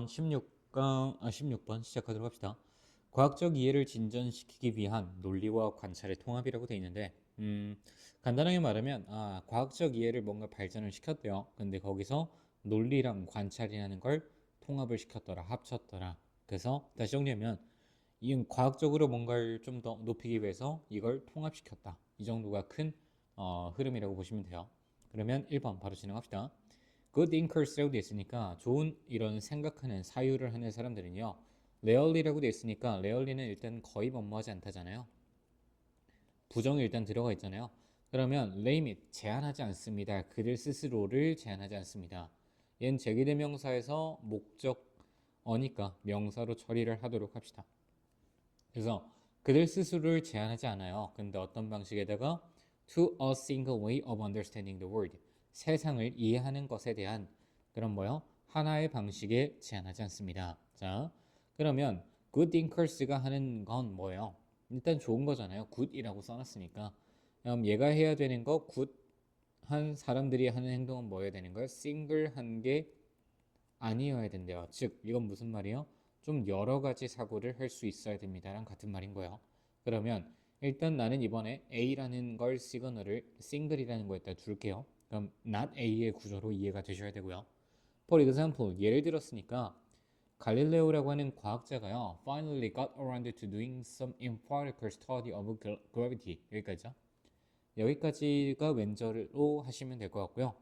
16번 시작하도록 합시다. 과학적 이해를 진전시키기 위한 논리와 관찰의 통합이라고 돼 있는데, 간단하게 말하면, 과학적 이해를 뭔가 발전을 시켰대요. 근데 거기서 논리랑 관찰이라는 걸 통합을 시켰더라, 합쳤더라. 그래서 다시 정리하면, 이 과학적으로 뭔가를 좀 더 높이기 위해서 이걸 통합시켰다. 이 정도가 큰 흐름이라고 보시면 돼요. 그러면 1번 바로 진행합시다. good thinkers 돼 있으니까 좋은 이런 생각하는 사유를 하는 사람들은요. rarely라고 돼 있으니까 rarely는 일단 거의 뭐뭐하지 않다잖아요. 부정이 일단 들어가 있잖아요. 그러면 limit 제한하지 않습니다. 그들 스스로를 제한하지 않습니다. 얘는 제기대명사에서 목적어니까 명사로 처리를 하도록 합시다. 그래서 그들 스스로를 제한하지 않아요. 근데 어떤 방식에다가 to a single way of understanding the world 세상을 이해하는 것에 대한 그런 뭐요? 하나의 방식에 제한하지 않습니다. 자, 그러면 good thinkers가 하는 건 뭐예요? 일단 좋은 거잖아요. good이라고 써놨으니까. 그럼 얘가 해야 되는 거 good한 사람들이 하는 행동은 뭐여야 되는 거예요? single한 게 아니어야 된대요. 즉 이건 무슨 말이에요? 좀 여러 가지 사고를 할 수 있어야 됩니다랑 같은 말인 거예요. 그러면 일단 나는 이번에 A라는 걸 시그널을 single이라는 거에다 줄게요. 그럼 not A의 구조로 이해가 되셔야 되고요. For example, 예를 들었으니까 갈릴레오라고 하는 과학자가요. finally got around to doing some empirical study of gravity. 여기까지죠. 여기까지가 왼절로 하시면 될 것 같고요.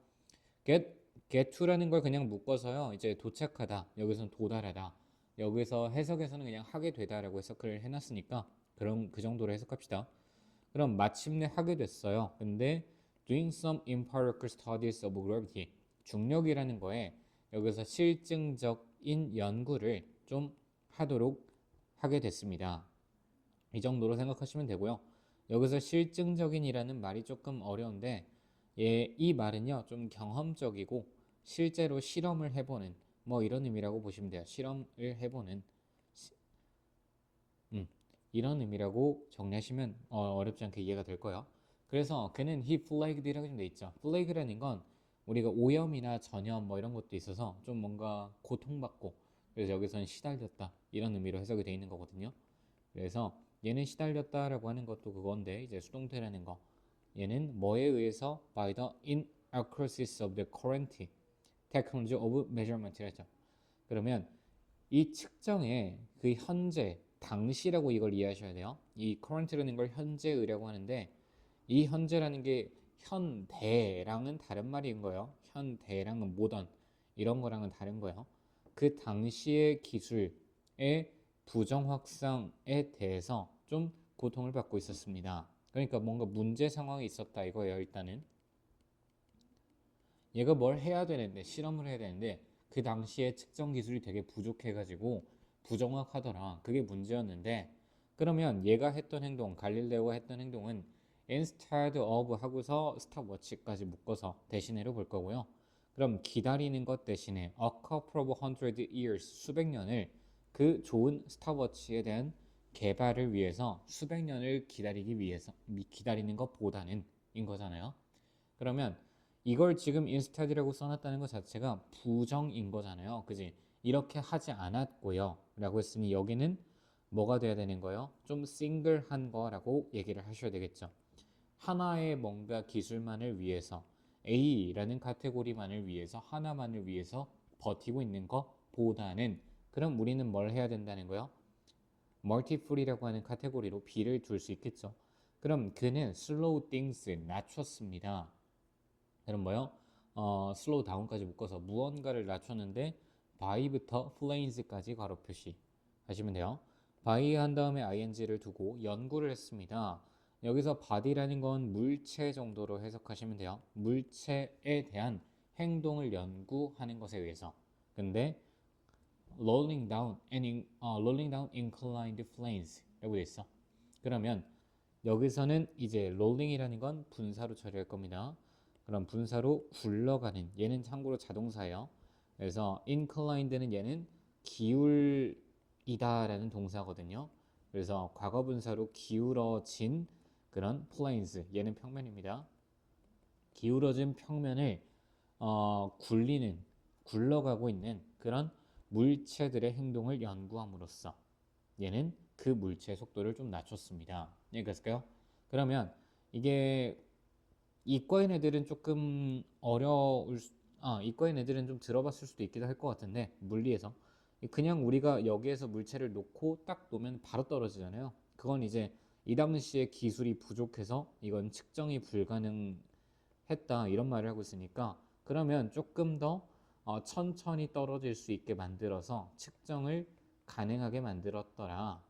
get to라는 걸 그냥 묶어서요. 이제 도착하다. 여기서는 도달하다. 여기서 해석에서는 그냥 하게 되다라고 해석을 해놨으니까 그럼 그 정도로 해석합시다. 그럼 마침내 하게 됐어요. 근데 doing some empirical studies of gravity 중력이라는 거에 여기서 실증적인 연구를 좀 하도록 하게 됐습니다. 이 정도로 생각하시면 되고요. 여기서 실증적인이라는 말이 조금 어려운데 이 말은요 좀 경험적이고 실제로 실험을 해보는 뭐 이런 의미라고 보시면 돼요. 실험을 해보는 이런 의미라고 정리하시면 어렵지 않게 이해가 될 거예요. 그래서 그는 he flaged이라고 좀 돼 있죠. flag라는 건 우리가 오염이나 전염 뭐 이런 것도 있어서 좀 뭔가 고통받고 그래서 여기서는 시달렸다 이런 의미로 해석이 돼 있는 거거든요. 그래서 얘는 시달렸다라고 하는 것도 그건데 이제 수동태라는 거 얘는 뭐에 의해서 by the inaccuracies of the current technology of measurement라 했죠. 그러면 이 측정의 그 현재 당시라고 이걸 이해하셔야 돼요. 이 current라는 걸 현재의라고 하는데 이 현재라는 게 현대랑은 다른 말인 거예요. 현대랑은 모던 이런 거랑은 다른 거예요. 그 당시의 기술의 부정 확산에 대해서 좀 고통을 받고 있었습니다. 그러니까 뭔가 문제 상황이 있었다 이거예요. 일단은 얘가 뭘 해야 되는데 실험을 해야 되는데 그 당시에 측정 기술이 되게 부족해가지고 부정확하더라. 그게 문제였는데 그러면 얘가 했던 행동, 갈릴레오가 했던 행동은 instead of 하고서 스탑워치까지 묶어서 대신해로 볼 거고요. 그럼 기다리는 것 대신에 a couple of hundred years 수백 년을 그 좋은 스탑워치에 대한 개발을 위해서 수백 년을 기다리기 위해서 기다리는 것보다는 인 거잖아요. 그러면 이걸 지금 instead이라고 써놨다는 것 자체가 부정인 거잖아요. 그지? 이렇게 하지 않았고요. 라고 했으니 여기는 뭐가 돼야 되는 거예요? 좀 싱글한 거라고 얘기를 하셔야 되겠죠. 하나의 뭔가 기술만을 위해서 A라는 카테고리만을 위해서 하나만을 위해서 버티고 있는 것보다는 그럼 우리는 뭘 해야 된다는 거예요? 멀티플이라고 하는 카테고리로 B를 둘 수 있겠죠. 그럼 그는 slow things 낮췄습니다. 그럼 뭐요? 슬로우 다운까지 묶어서 무언가를 낮췄는데 by부터 flames까지 괄호 표시 하시면 돼요. by 한 다음에 ing를 두고 연구를 했습니다. 여기서 body라는 건 물체 정도로 해석하시면 돼요. 물체에 대한 행동을 연구하는 것에 의해서. 근데 rolling down inclined flames라고 돼 있어. 그러면 여기서는 이제 rolling이라는 건 분사로 처리할 겁니다. 그럼 분사로 굴러가는 얘는 참고로 자동사예요. 그래서 inclined는 얘는 기울이다라는 동사거든요. 그래서 과거 분사로 기울어진 그런 planes 얘는 평면입니다. 기울어진 평면을 굴러가고 있는 그런 물체들의 행동을 연구함으로써 얘는 그 물체의 속도를 좀 낮췄습니다. 여기까지일까요? 그러면 이게 이과인 애들은 조금 이과인 애들은 좀 들어봤을 수도 있기도 할 것 같은데 물리에서 그냥 우리가 여기에서 물체를 놓고 딱 놓으면 바로 떨어지잖아요. 그건 이제 이담은 씨의 기술이 부족해서 이건 측정이 불가능했다 이런 말을 하고 있으니까 그러면 조금 더 천천히 떨어질 수 있게 만들어서 측정을 가능하게 만들었더라.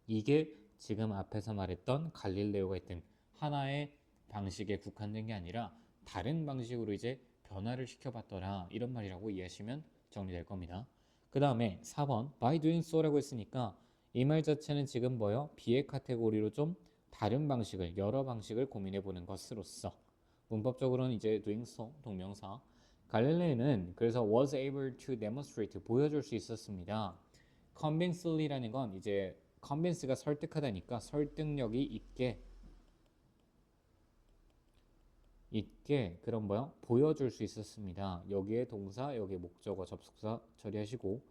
이게 지금 앞에서 말했던 갈릴레오가 했던 하나의 방식에 국한된 게 아니라 다른 방식으로 이제 변화를 시켜봤더라 이런 말이라고 이해하시면 정리될 겁니다. 그 다음에 4번 by doing so라고 했으니까 이 말 자체는 지금 뭐요? 비의 카테고리로 좀 다른 방식을 여러 방식을 고민해 보는 것으로서 문법적으로는 이제 doing so 동명사 갈릴레오는 그래서 was able to demonstrate 보여줄 수 있었습니다. convincingly라는 건 이제 convince가 설득하다니까 설득력이 있게 그런 뭐요? 보여줄 수 있었습니다. 여기에 동사, 여기에 목적어, 접속사 처리하시고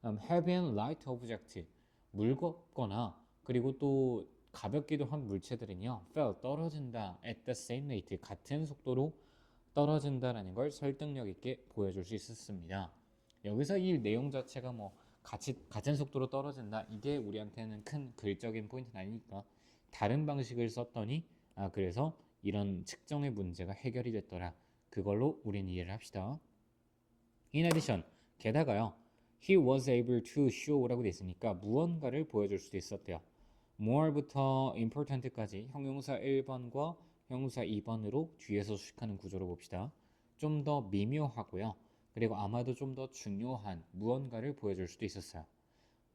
heavy and light object 무겁거나 그리고 또 가볍기도 한 물체들은요 fell 떨어진다 at the same rate 같은 속도로 떨어진다라는 걸 설득력 있게 보여줄 수 있었습니다. 여기서 이 내용 자체가 뭐 같은 속도로 떨어진다 이게 우리한테는 큰 글적인 포인트는 아니니까 다른 방식을 썼더니 그래서 이런 측정의 문제가 해결이 됐더라. 그걸로 우린 이해를 합시다. In addition, 게다가요. He was able to show라고 돼 있으니까 무언가를 보여줄 수도 있었대요. more부터 important까지 형용사 1번과 형용사 2번으로 뒤에서 수식하는 구조로 봅시다. 좀 더 미묘하고요. 그리고 아마도 좀 더 중요한 무언가를 보여줄 수도 있었어요.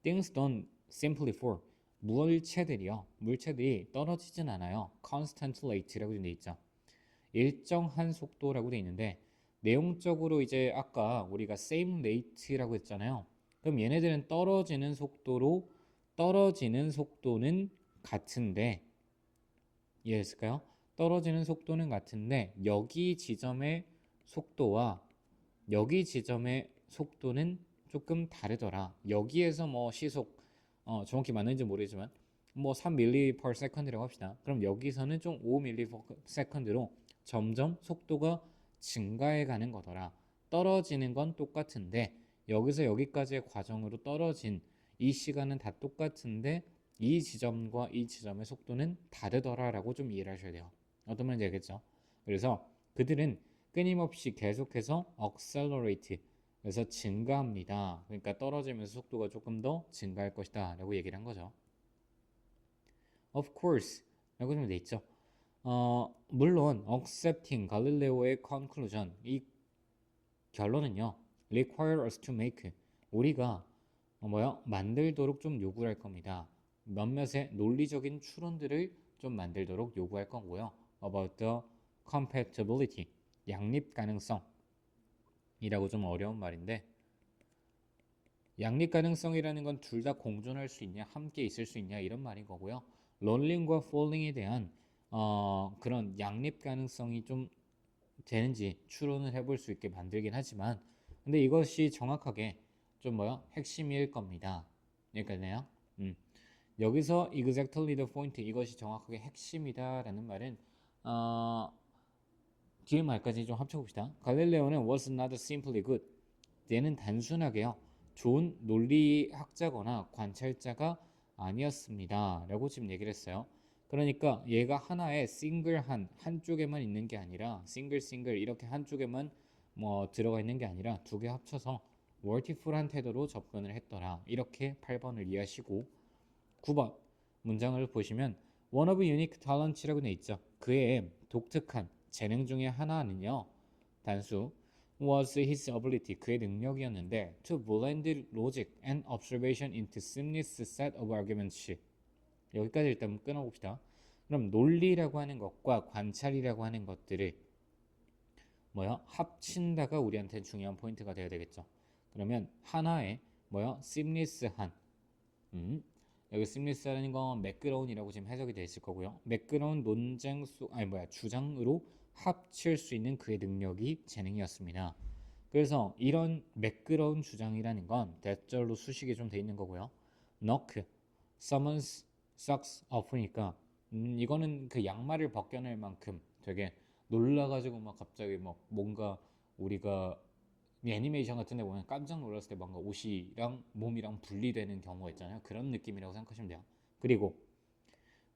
Things don't simply fall. 물체들이 떨어지진 않아요. constant rate라고 돼 있죠. 일정한 속도라고 돼 있는데 내용적으로 이제 아까 우리가 same rate라고 했잖아요. 그럼 얘네들은 떨어지는 속도는 같은데 이해했을까요? 떨어지는 속도는 같은데 여기 지점의 속도와 여기 지점의 속도는 조금 다르더라. 여기에서 뭐 시속 정확히 맞는지 모르지만 뭐 3ml per second이라고 합시다. 그럼 여기서는 좀 5ml per second로 점점 속도가 증가해 가는 거더라. 떨어지는 건 똑같은데 여기서 여기까지의 과정으로 떨어진 이 시간은 다 똑같은데 이 지점과 이 지점의 속도는 다르더라라고 좀 이해를 하셔야 돼요. 어떤 말인지 알겠죠? 그래서 그들은 끊임없이 계속해서 accelerate 그래서 증가합니다. 그러니까 떨어지면서 속도가 조금 더 증가할 것이다 라고 얘기를 한 거죠. Of course 라고 좀 돼 있죠. 물론 accepting 갈릴레오의 conclusion 이 결론은요 require us to make 우리가 만들도록 좀 요구할 겁니다. 몇몇의 논리적인 추론들을 좀 만들도록 요구할 거고요. About the compatibility 양립 가능성이라고 좀 어려운 말인데 양립 가능성이라는 건 둘 다 공존할 수 있냐 함께 있을 수 있냐 이런 말인 거고요. 롤링과 폴링에 대한 그런 양립 가능성이 좀 되는지 추론을 해볼 수 있게 만들긴 하지만 근데 이것이 정확하게 좀 핵심일 겁니다. 여기까지네요. 여기서 exactly the point 이것이 정확하게 핵심이다라는 말은 뒤에 말까지 좀 합쳐봅시다. 갈릴레오는 was not simply good. 얘는 단순하게요. 좋은 논리학자거나 관찰자가 아니었습니다. 라고 지금 얘기를 했어요. 그러니까 얘가 하나의 한쪽에만 있는 게 아니라 싱글 이렇게 한쪽에만 들어가 있는 게 아니라 두 개 합쳐서 멀티플한 태도로 접근을 했더라. 이렇게 8번을 이해하시고 9번 문장을 보시면 one of unique talents라고 돼 있죠. 그의 독특한 재능 중에 하나는요. 단수 was his ability 그의 능력이었는데 to blend logic and observation into seamless set of arguments 여기까지 일단 끊어봅시다. 그럼 논리라고 하는 것과 관찰이라고 하는 것들을 합친다가 우리한테 중요한 포인트가 되어야 되겠죠. 그러면 하나의 seamless한 여기 seamless라는 건 매끄러운이라고 지금 해석이 되어 있을 거고요. 매끄러운 주장으로 합칠 수 있는 그의 능력이 재능이었습니다. 그래서 이런 매끄러운 주장이라는 건 대절로 수식이 좀 돼 있는 거고요. knock, someone's socks off니까 이거는 그 양말을 벗겨낼 만큼 되게 놀라가지고 막 갑자기 막 뭔가 우리가 애니메이션 같은 데 보면 깜짝 놀랐을 때 뭔가 옷이랑 몸이랑 분리되는 경우가 있잖아요. 그런 느낌이라고 생각하시면 돼요. 그리고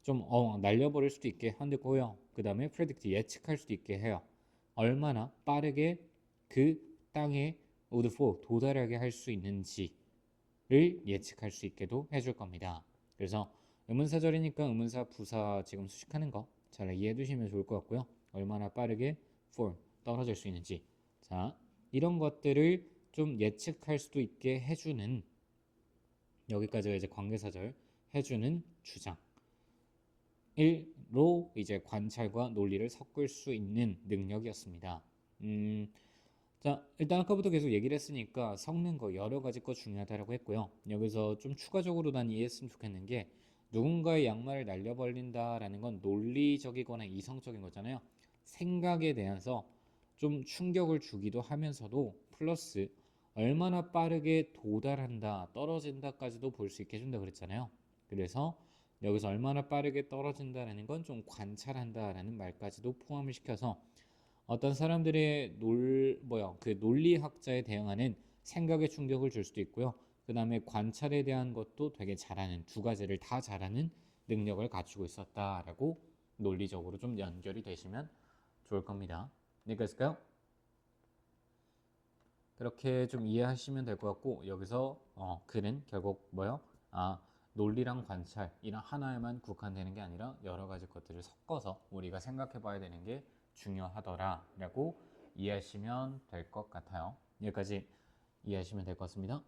좀 날려버릴 수도 있게 한다고요. 그 다음에 predict 예측할 수도 있게 해요. 얼마나 빠르게 그 땅에 would fall 도달하게 할 수 있는지를 예측할 수 있게도 해줄 겁니다. 그래서 의문사절이니까 의문사 부사 지금 수식하는 거 잘 이해해 두시면 좋을 것 같고요. 얼마나 빠르게 fall 떨어질 수 있는지, 자 이런 것들을 좀 예측할 수도 있게 해주는, 여기까지가 이제 관계사절 해주는 주장 1로 이제 관찰과 논리를 섞을 수 있는 능력이었습니다. 자, 일단 아까부터 계속 얘기를 했으니까 섞는 거 여러 가지 거 중요하다라고 했고요. 여기서 좀 추가적으로 난 이해했으면 좋겠는 게, 누군가의 양말을 날려버린다라는 건 논리적이거나 이성적인 거잖아요. 생각에 대해서 좀 충격을 주기도 하면서도 플러스 얼마나 빠르게 도달한다, 떨어진다까지도 볼 수 있게 해준다 그랬잖아요. 그래서 여기서 얼마나 빠르게 떨어진다라는 건 좀 관찰한다라는 말까지도 포함을 시켜서 어떤 사람들의 그 논리학자에 대응하는 생각에 충격을 줄 수도 있고요. 그 다음에 관찰에 대한 것도 되게 잘하는, 두 가지를 다 잘하는 능력을 갖추고 있었다라고 논리적으로 좀 연결이 되시면 좋을 겁니다. 여기까지일까요? 그렇게 좀 이해하시면 될 것 같고, 여기서 글은 결국 뭐요? 논리랑 관찰 이런 하나에만 국한되는 게 아니라 여러 가지 것들을 섞어서 우리가 생각해 봐야 되는 게 중요하더라라고 이해하시면 될 것 같아요. 여기까지 이해하시면 될 것 같습니다.